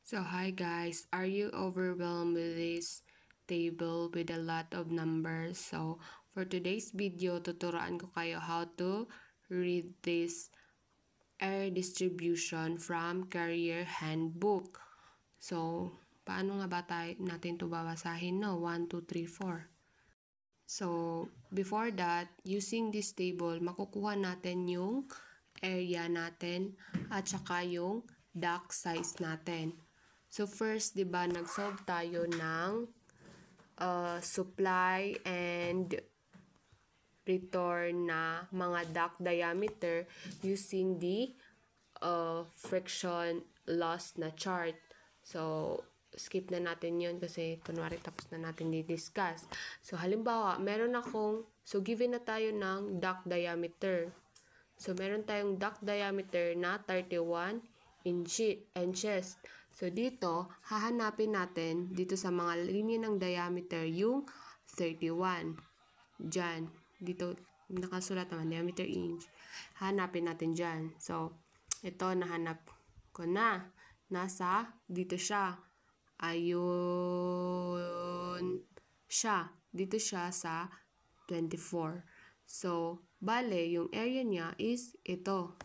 So hi guys, are you overwhelmed with this table with a lot of numbers? So for today's video, tuturuan ko kayo how to read this air distribution from Career Handbook. So paano nga ba natin ito babasahin? No? 1, 2, 3, 4. So before that, using this table, makukuha natin yung area natin at saka yung duct size natin. So first, 'di ba, nag-solve tayo ng supply and return na mga duct diameter using the friction loss na chart. So skip na natin 'yon kasi kunwari tapos na natin di-discuss. So halimbawa, given na tayo ng duct diameter. So meron tayong duct diameter na 31 inches. So dito, hahanapin natin dito sa mga linya ng diameter yung 31. Diyan. Dito, nakasulat naman, diameter inch. Hahanapin natin dyan. So, ito, nahanap ko na. Dito siya. Ayun siya. Dito siya sa 24. So, bale, yung area niya is ito.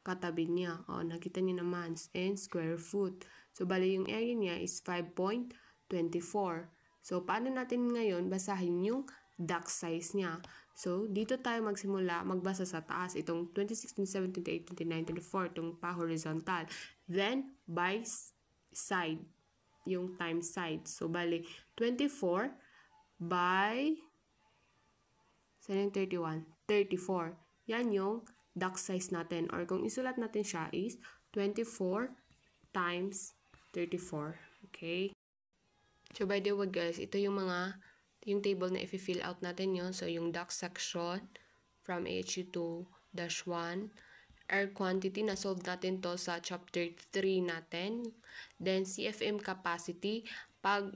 Katabi niya. O, nakita niyo naman. And square foot. So, bali yung area niya is 5.24. So, paano natin ngayon basahin yung duct size niya? So, dito tayo magsimula magbasa sa taas. Itong 26, 27, 28, 29, 24. Itong pa-horizontal. Then, by side. Yung time side. So, bali 24 by... Saan yung 31? 34. Yan yung duct size natin. Or kung isulat natin siya is 24 times 34. Okay? So, by the way guys, ito yung table na i-fill out natin yun. So, yung duct section from AHU 2-1. Air quantity, na-solve natin to sa chapter 3 natin. Then, CFM capacity, pag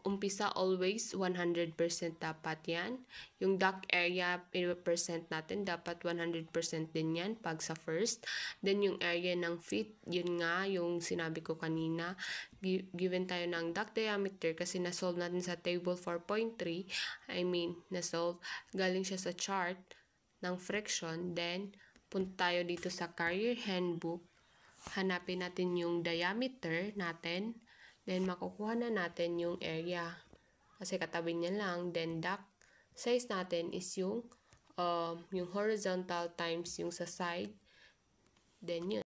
umpisa always 100% dapat yan. Yung duct area percent natin dapat 100% din yan pag sa first. Then yung area ng feet, yun nga yung sinabi ko kanina. Given tayo ng duct diameter kasi na-solve natin sa table 4.3. Na-solve. Galing siya sa chart ng friction. Then punta tayo dito sa Career Handbook. Hanapin natin yung diameter natin. Then, makukuha na natin yung area. Kasi katabi niya lang. Then, duct size natin is yung horizontal times yung sa side. Then, yun.